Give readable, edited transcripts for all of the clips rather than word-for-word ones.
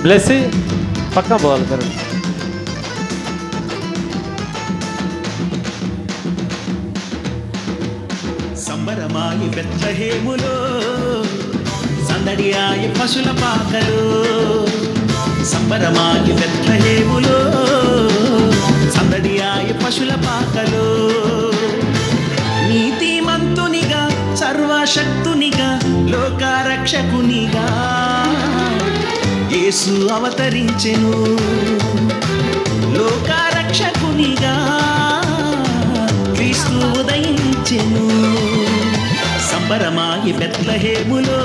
బ్లెస్సి పక్కన పోవాలి కరెంట్. సంబరమాయి బెత్లెహేములో సందడియాయి పశుల పాకలు. సంబరమాయి బెత్లెహేములో సందడియాయి పశుల పాకలు. నీతిమంతునిగా సర్వశక్తునిగా లోకరక్షకునిగా యేసు అవతరించెను. లోకరక్షకునిగా క్రీస్తు ఉదయించెను. సంబరమాయి బెత్లెహేములో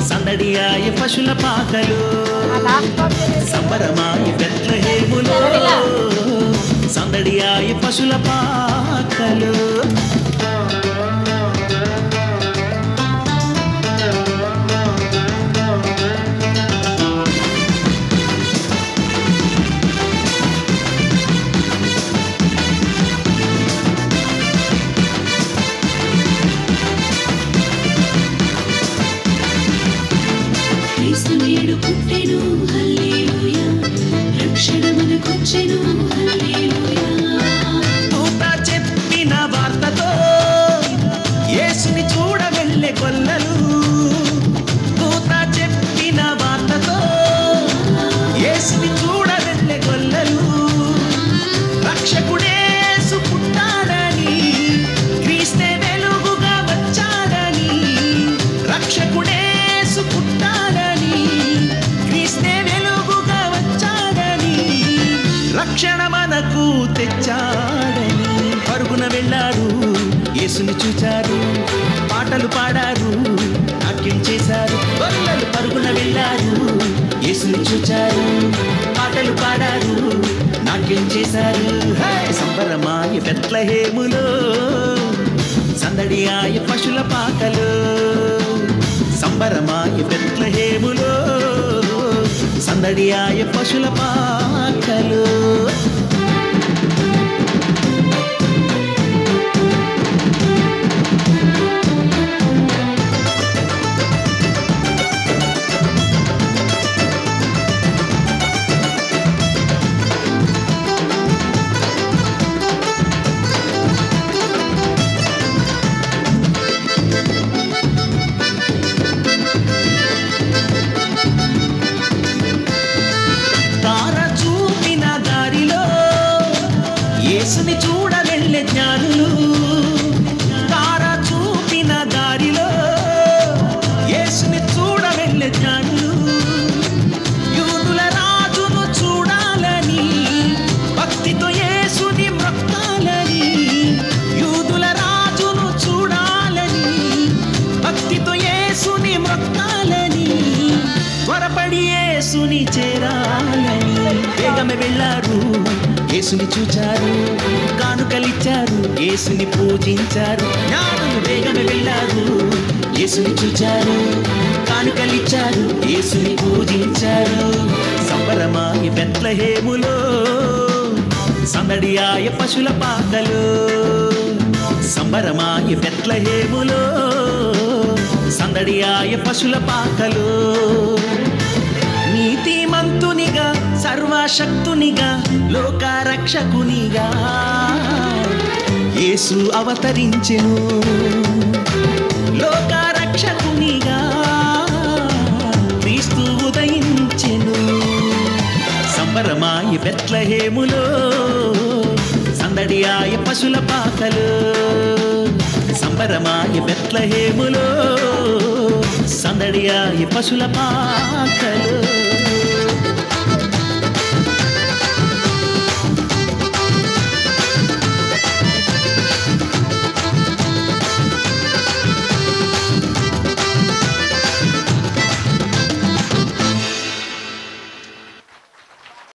సందడియాయి పశుల పాకలు. సంబరమాయి బెత్లెహేములో సందడియాయి పశుల పాకలు. పుట్టెను హల్లెలూయా, రక్షణ మనకొచ్చెను హల్లెలూయా. దూత చెప్పిన వార్తతో యేసుని చూడ వెళ్ళే గొల్లలు. దూత చెప్పిన వార్తతో యేసుని చూడ వెళ్ళే గొల్లలు. రక్షకుడేసు పుట్టాడని క్రీస్తే వెలుగుగా వచ్చాడని. రక్షకుడేసు పుట్టాడని క్రీస్తే వెలుగుగా వచ్చాడని. రక్షణ మనకు తెచ్చాడని పరుగున వెళ్ళారు. యేసుని చూచారు, పాటలు పాడారు, నాట్యం చేశారు. గొల్లలు పరుగున వెళ్ళారు. యేసుని చూచారు, పాటలు పాడారు, నాట్యం చేశారు. సంబరమాయి బెత్లెహేములో సందడియాయి పశుల పాకలు. సంబరమాయి బెత్లెహేములో సందడియాయి పశుల పాకలు. యేసుని చూడ వెళ్ళే జ్ఞానులు. తార చూపిన దారిలో యేసుని చూడ వెళ్ళే జ్ఞానులు. యూదుల రాజును చూడాలని భక్తితో యేసుని మొక్కాలని. యూదుల రాజును చూడాలని భక్తితో యేసుని మొక్కాలని. త్వరపడి యేసుని చేరాలని వేగమే వెళ్ళారు. యేసుని చూచారు, కానుకలిచ్చారు, యేసుని పూజించారు. జ్ఞానులు వేగమే వెళ్ళారు. యేసుని చూచారు, కానుకలిచ్చారు, యేసుని పూజించారు. సంబరమాయి బెత్లెహేములో సందడియాయి పశుల పాకలు. సంబరమాయి బెత్లెహేములో సందడియాయి పశుల పాకలు. నీతిమంతునిగా సర్వశక్తునిగా లోకరక్షకునిగా యేసు అవతరించెను. లోకరక్షకునిగా క్రీస్తు ఉదయించెను. సంబరమాయి బెత్లెహేములో సందడియాయి పశుల పాకలు. సంబరమాయి బెత్లెహేములో సందడియాయి పశుల పాకలు.